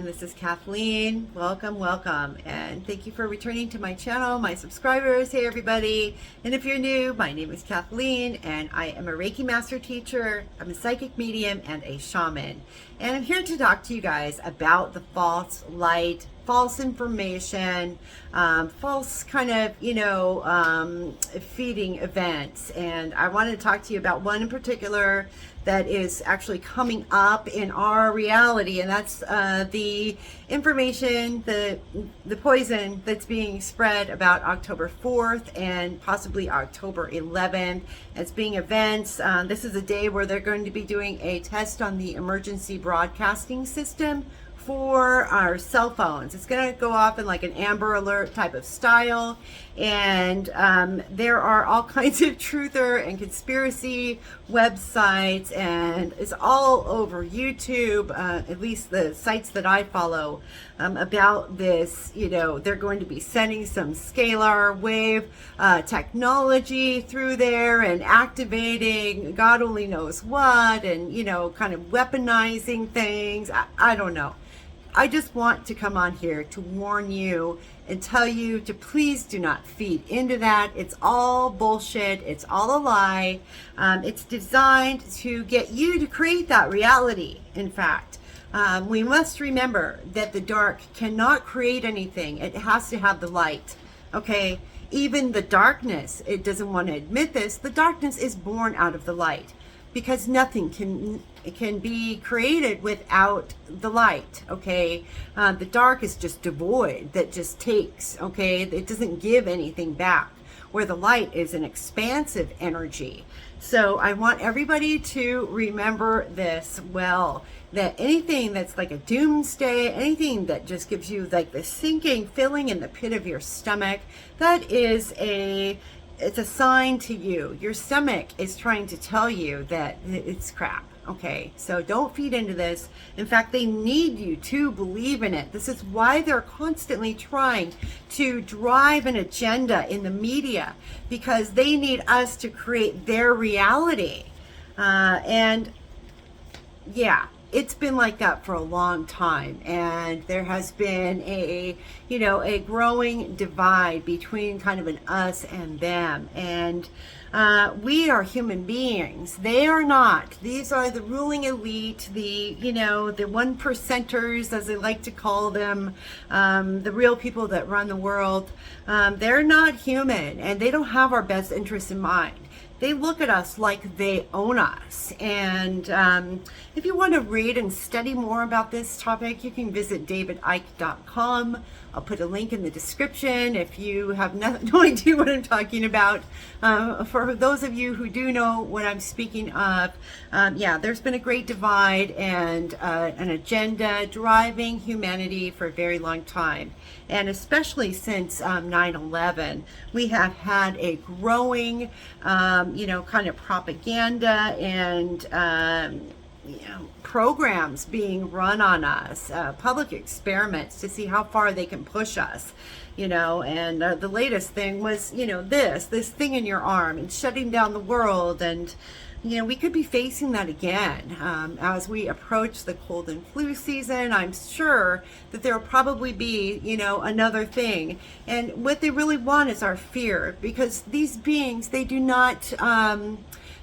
This is Kathleen. Welcome, welcome. And thank you for returning to my channel, my subscribers. Hey, everybody. And if you're new, my name is Kathleen, and I am a Reiki Master Teacher. I'm a psychic medium and a shaman. And I'm here to talk to you guys about the false light, false information, false kind of, feeding events. And I wanted to talk to you about one in particular that is actually coming up in our reality, and that's the information, the poison that's being spread about October 4th and possibly October 11th as being events. This is a day where they're going to be doing a test on the emergency broadcasting system for our cell phones. It's going to go off in like an Amber Alert type of style, and there are all kinds of truther and conspiracy websites, and it's all over YouTube, at least the sites that I follow, about this. They're going to be sending some scalar wave technology through there and activating God only knows what, and kind of weaponizing things. I don't know. I just want to come on here to warn you and tell you to please do not feed into that. It's all bullshit. It's all a lie. It's designed to get you to create that reality. In fact, we must remember that the dark cannot create anything. It has to have the light. Okay? Even the darkness, it doesn't want to admit this, the darkness is born out of the light, because nothing can be created without the light. Okay, the dark is just devoid, that just takes. Okay, it doesn't give anything back, where the light is an expansive energy. So I want everybody to remember this well, that anything that's like a doomsday, anything that just gives you like the sinking feeling in the pit of your stomach, that is it's a sign to you. Your stomach is trying to tell you that it's crap. Okay, so don't feed into this. In fact, they need you to believe in it. This is why they're constantly trying to drive an agenda in the media, because they need us to create their reality. And yeah, it's been like that for a long time, and there has been a growing divide between kind of an us and them. And we are human beings. They are not. These are the ruling elite, the one percenters, as they like to call them, the real people that run the world. They're not human, and they don't have our best interests in mind. They look at us like they own us. And if you want to read and study more about this topic, you can visit davidicke.com. I'll put a link in the description if you have no idea what I'm talking about. For those of you who do know what I'm speaking of, yeah, there's been a great divide and an agenda driving humanity for a very long time. And especially since 9/11, we have had a growing, kind of propaganda and programs being run on us, public experiments to see how far they can push us, and the latest thing was, this thing in your arm and shutting down the world. And, we could be facing that again as we approach the cold and flu season. I'm sure that there will probably be, another thing. And what they really want is our fear, because these beings, they do not,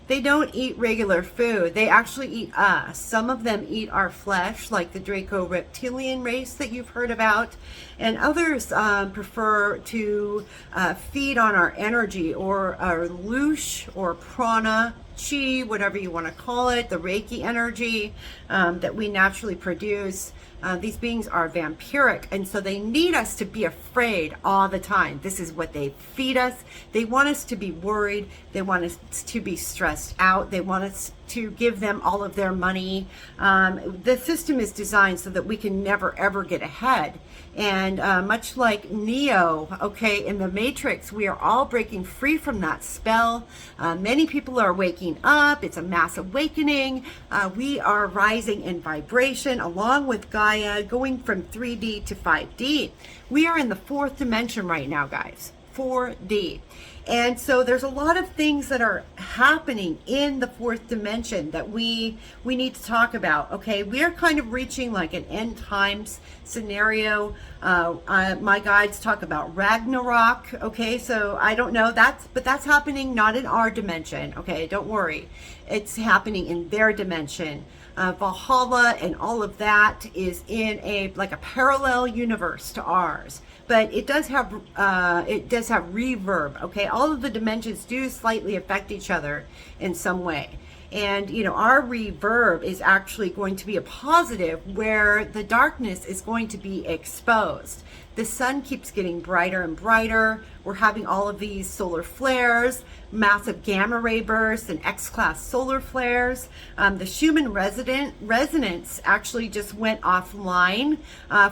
they don't eat regular food. They actually eat us. Some of them eat our flesh, like the Draco reptilian race that you've heard about. And others prefer to feed on our energy, or our loosh, or prana, chi, whatever you want to call it, the Reiki energy that we naturally produce. These beings are vampiric, and so they need us to be afraid all the time. This is what they feed us. They want us to be worried. They want us to be stressed out. They want us to give them all of their money. The system is designed so that we can never ever get ahead. And much like Neo, okay, in the Matrix, we are all breaking free from that spell. Many people are waking up. It's a mass awakening. We are rising in vibration along with Gaia, going from 3D to 5D. We are in the fourth dimension right now, guys. 4D. And so there's a lot of things that are happening in the fourth dimension that we need to talk about. Okay, we are kind of reaching like an end times scenario. My guides talk about Ragnarok. Okay, so I don't know, but that's happening not in our dimension. Okay, don't worry, it's happening in their dimension. Valhalla and all of that is in a parallel universe to ours, but it does have reverb. Okay, all of the dimensions do slightly affect each other in some way, and our reverb is actually going to be a positive, where the darkness is going to be exposed. The sun keeps getting brighter and brighter. We're having all of these solar flares, massive gamma ray bursts, and X-class solar flares. The Schumann resonance actually just went offline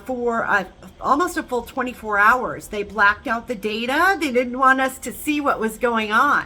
for almost a full 24 hours. They blacked out the data. They didn't want us to see what was going on.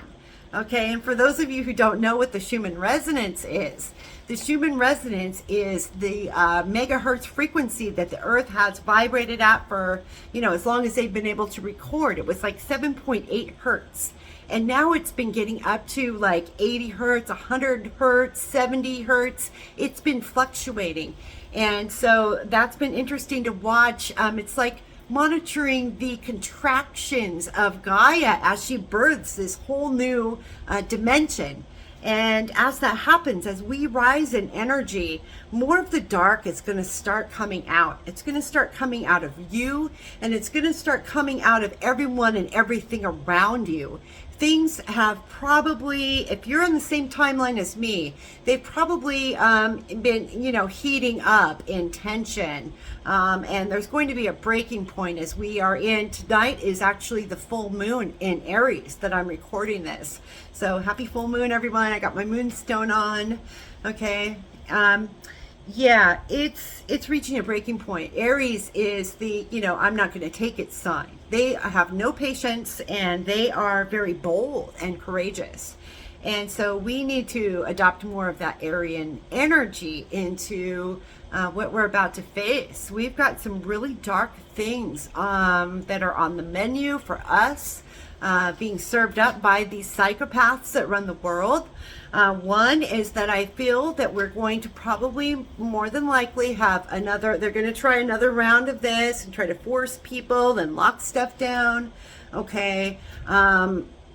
Okay, and for those of you who don't know what the Schumann resonance is, the Schumann resonance is the megahertz frequency that the Earth has vibrated at for, as long as they've been able to record. It was like 7.8 hertz. And now it's been getting up to like 80 hertz, 100 hertz, 70 hertz. It's been fluctuating. And so that's been interesting to watch. It's like monitoring the contractions of Gaia as she births this whole new dimension. And as that happens, as we rise in energy, more of the dark is going to start coming out. It's going to start coming out of you, and it's going to start coming out of everyone and everything around you. Things have probably, if you're on the same timeline as me, they've probably been, heating up in tension. And there's going to be a breaking point as we are in. Tonight is actually the full moon in Aries that I'm recording this. So happy full moon, everyone. I got my moonstone on. Okay. Yeah, it's reaching a breaking point. Aries is the, I'm not going to take it sign. They have no patience, and they are very bold and courageous. And so we need to adopt more of that Aryan energy into what we're about to face. We've got some really dark things that are on the menu for us, being served up by these psychopaths that run the world. One is that I feel that we're going to probably more than likely have they're going to try another round of this and try to force people and lock stuff down. Okay.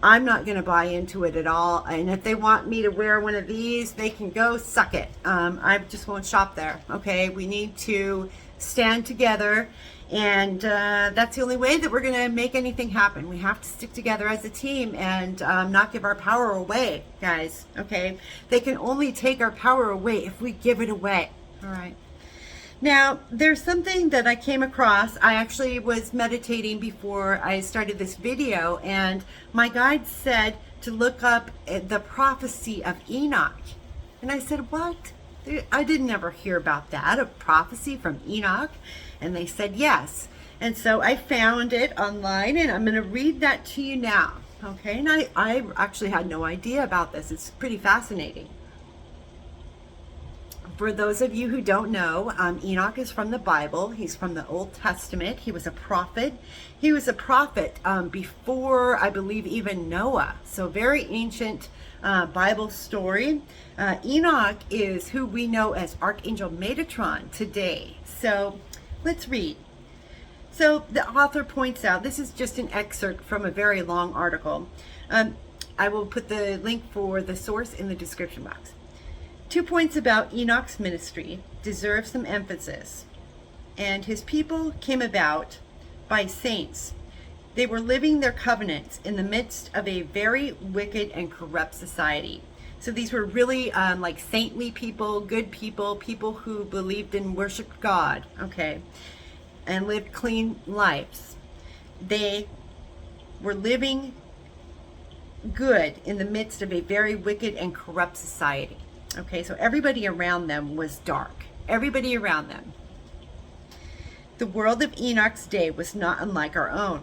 I'm not going to buy into it at all. And if they want me to wear one of these, they can go suck it. I just won't shop there. Okay. We need to stand together. And that's the only way that we're going to make anything happen. We have to stick together as a team and not give our power away, guys. Okay. They can only take our power away if we give it away. All right. Now, there's something that I came across. I actually was meditating before I started this video, and my guide said to look up the Prophecy of Enoch. And I said, what? I didn't ever hear about that, a prophecy from Enoch. And they said yes. And so I found it online, and I'm going to read that to you now. Okay, and I actually had no idea about this. It's pretty fascinating. For those of you who don't know, Enoch is from the Bible. He's from the Old Testament. He was a prophet. He was a prophet before, I believe, even Noah. So very ancient Bible story. Enoch is who we know as Archangel Metatron today. So let's read. So the author points out, this is just an excerpt from a very long article. I will put the link for the source in the description box. 2 points about Enoch's ministry deserve some emphasis. And his people came about by saints. They were living their covenants in the midst of a very wicked and corrupt society. So these were really like saintly people, good people, people who believed and worshiped God, okay, and lived clean lives. They were living good in the midst of a very wicked and corrupt society. Okay, so everybody around them was dark. Everybody around them. The world of Enoch's day was not unlike our own.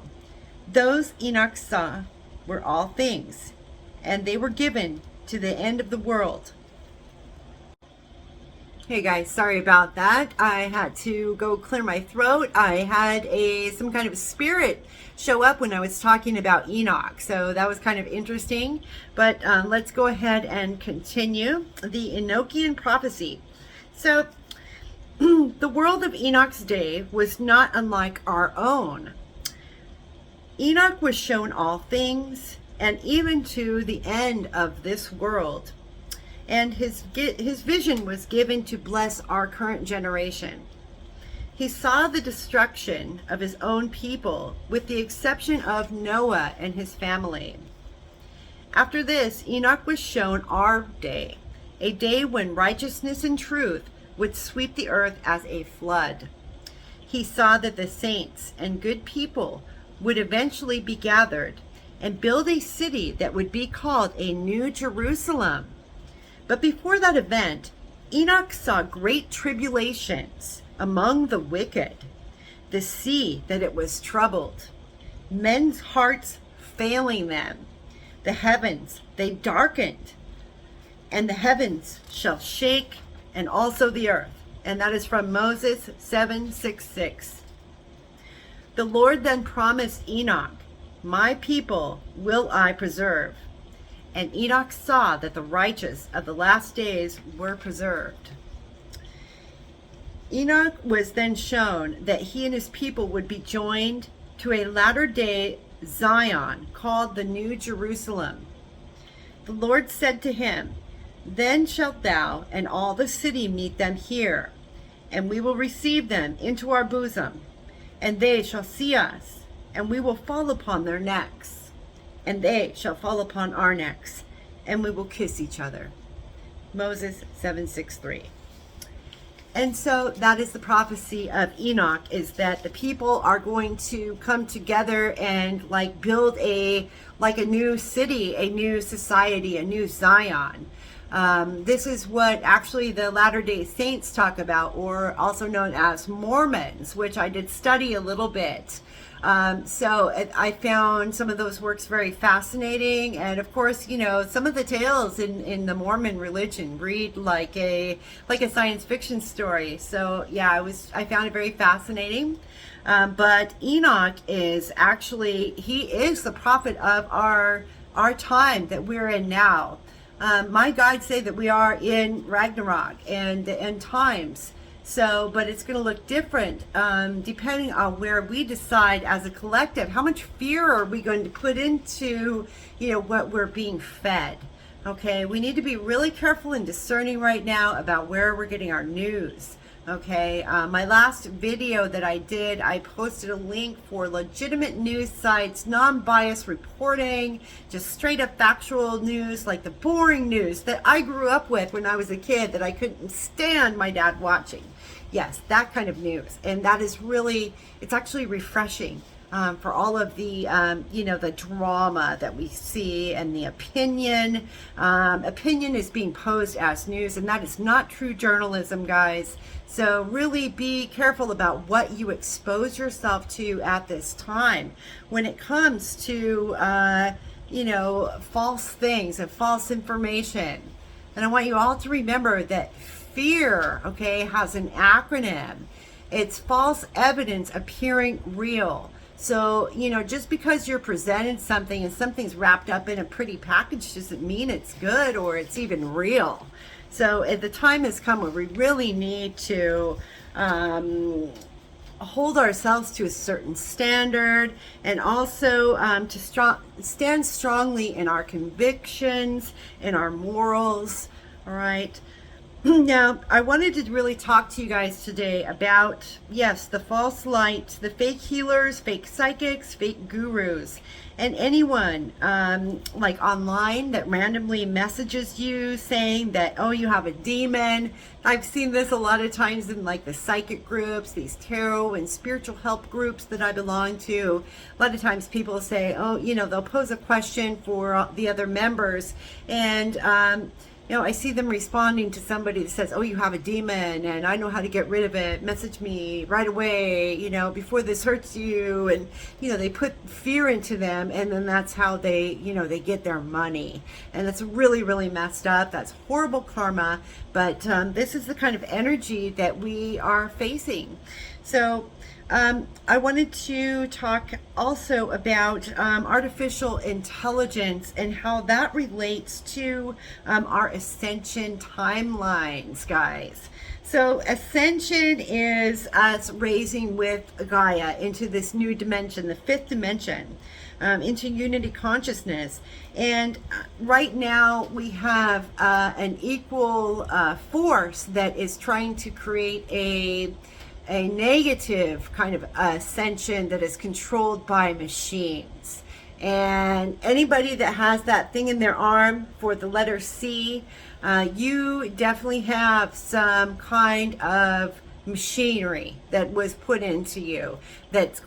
Those Enoch saw were all things, and they were given to the end of the world. Hey guys, sorry about that. I had to go clear my throat. I had some kind of spirit show up when I was talking about Enoch, so that was kind of interesting. But let's go ahead and continue the Enochian prophecy. So the world of Enoch's day was not unlike our own. Enoch was shown all things, and even to the end of this world. And his vision was given to bless our current generation. He saw the destruction of his own people, with the exception of Noah and his family. After this, Enoch was shown our day, a day when righteousness and truth would sweep the earth as a flood. He saw that the saints and good people would eventually be gathered and build a city that would be called a New Jerusalem. But before that event, Enoch saw great tribulations among the wicked, the sea that it was troubled, men's hearts failing them, the heavens they darkened, and the heavens shall shake, and also the earth. And that is from Moses 7:6. The Lord then promised Enoch, my people will I preserve. And Enoch saw that the righteous of the last days were preserved. Enoch was then shown that he and his people would be joined to a latter-day Zion called the New Jerusalem. The Lord said to him, then shalt thou and all the city meet them here, and we will receive them into our bosom, and they shall see us, and we will fall upon their necks. And they shall fall upon our necks, and we will kiss each other. Moses 7:6-3. And so that is the prophecy of Enoch, is that the people are going to come together and build a new city, a new society, a new Zion. This is what actually the Latter-day Saints talk about, or also known as Mormons, which I did study a little bit. So I found some of those works very fascinating, and of course, some of the tales in the Mormon religion read like a science fiction story. So yeah, I found it very fascinating. But Enoch is actually, he is the prophet of our time that we're in now. My guides say that we are in Ragnarok and the end times. So, but it's going to look different depending on where we decide as a collective. How much fear are we going to put into, what we're being fed? Okay, we need to be really careful and discerning right now about where we're getting our news. Okay, my last video that I did, I posted a link for legitimate news sites, non-biased reporting, just straight up factual news, like the boring news that I grew up with when I was a kid that I couldn't stand my dad watching. Yes, that kind of news. And that is really, it's actually refreshing for all of the, the drama that we see and the opinion. Opinion is being posed as news, and that is not true journalism, guys. So really be careful about what you expose yourself to at this time when it comes to, false things and false information. And I want you all to remember that fear, has an acronym. It's false evidence appearing real. So, just because you're presented something and something's wrapped up in a pretty package doesn't mean it's good or it's even real. So the time has come where we really need to hold ourselves to a certain standard, and also to stand strongly in our convictions, in our morals. All right. Now, I wanted to really talk to you guys today about, yes, the false light, the fake healers, fake psychics, fake gurus, and anyone online that randomly messages you saying that, oh, you have a demon. I've seen this a lot of times in the psychic groups, these tarot and spiritual help groups that I belong to. A lot of times people say, oh, they'll pose a question for the other members, and I see them responding to somebody that says, oh, you have a demon and I know how to get rid of it. Message me right away, before this hurts you. And, they put fear into them, and then that's how they, they get their money. And that's really, really messed up. That's horrible karma. But this is the kind of energy that we are facing. So I wanted to talk also about artificial intelligence and how that relates to our ascension timelines, guys. So ascension is us raising with Gaia into this new dimension, the fifth dimension, into unity consciousness. And right now we have an equal force that is trying to create a negative kind of ascension that is controlled by machines. And anybody that has that thing in their arm for the letter C, you definitely have some kind of machinery that was put into you that's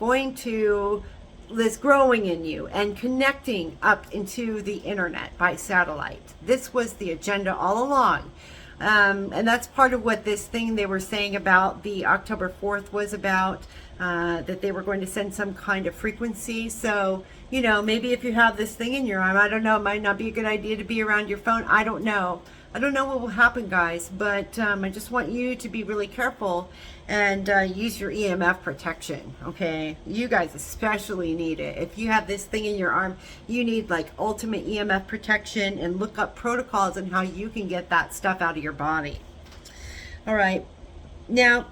growing in you and connecting up into the internet by satellite. This was the agenda all along. And that's part of what this thing they were saying about the October 4th was about, that they were going to send some kind of frequency. So, maybe if you have this thing in your arm, I don't know, it might not be a good idea to be around your phone. I don't know. I don't know what will happen, guys, but I just want you to be really careful and use your EMF protection, okay? You guys especially need it. If you have this thing in your arm, you need like ultimate EMF protection, and look up protocols on how you can get that stuff out of your body. All right. Now,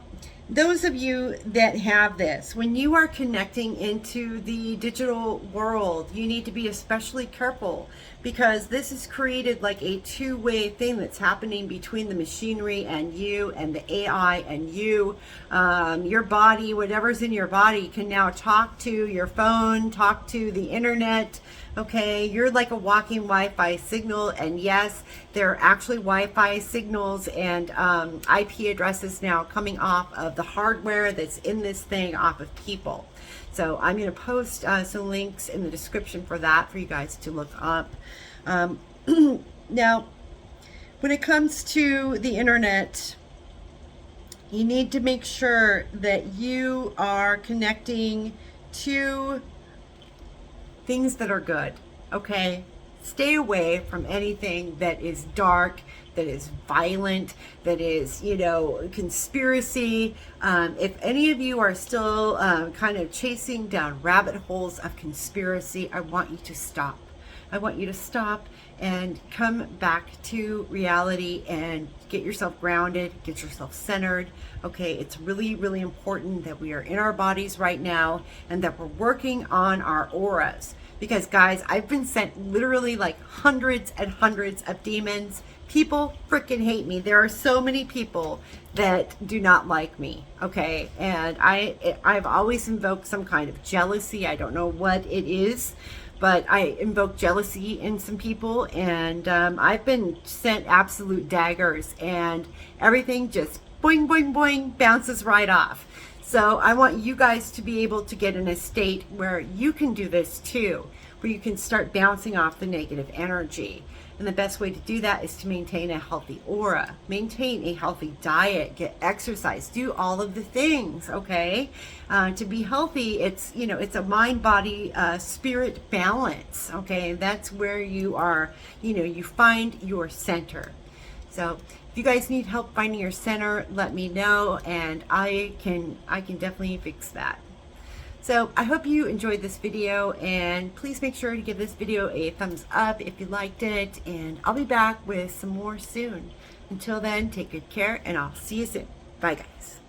those of you that have this, when you are connecting into the digital world, you need to be especially careful, because this is created like a two-way thing that's happening between the machinery and you, and the AI and you. Your body, whatever's in your body, can now talk to your phone, talk to the internet. Okay, you're like a walking Wi-Fi signal, and yes, there are actually Wi-Fi signals and IP addresses now coming off of the hardware that's in this thing off of people. So I'm going to post some links in the description for that for you guys to look up. Now, when it comes to the internet, you need to make sure that you are connecting to things that are good, okay? Stay away from anything that is dark, that is violent, that is, conspiracy. If any of you are still kind of chasing down rabbit holes of conspiracy, I want you to stop. I want you to stop and come back to reality and get yourself grounded, get yourself centered. Okay, it's really, really important that we are in our bodies right now and that we're working on our auras. Because guys, I've been sent literally like hundreds and hundreds of demons. People freaking hate me. There are so many people that do not like me, okay? And I've always invoked some kind of jealousy. I don't know what it is, but I invoke jealousy in some people, and I've been sent absolute daggers, and everything just boing, boing, boing, bounces right off. So I want you guys to be able to get in a state where you can do this too, where you can start bouncing off the negative energy. And the best way to do that is to maintain a healthy aura, maintain a healthy diet, get exercise, do all of the things, okay? To be healthy, it's, it's a mind, body, spirit balance, okay? That's where you are, you find your center. So if you guys need help finding your center, let me know, and I can definitely fix that. So I hope you enjoyed this video, and please make sure to give this video a thumbs up if you liked it, and I'll be back with some more soon. Until then, take good care, and I'll see you soon. Bye, guys.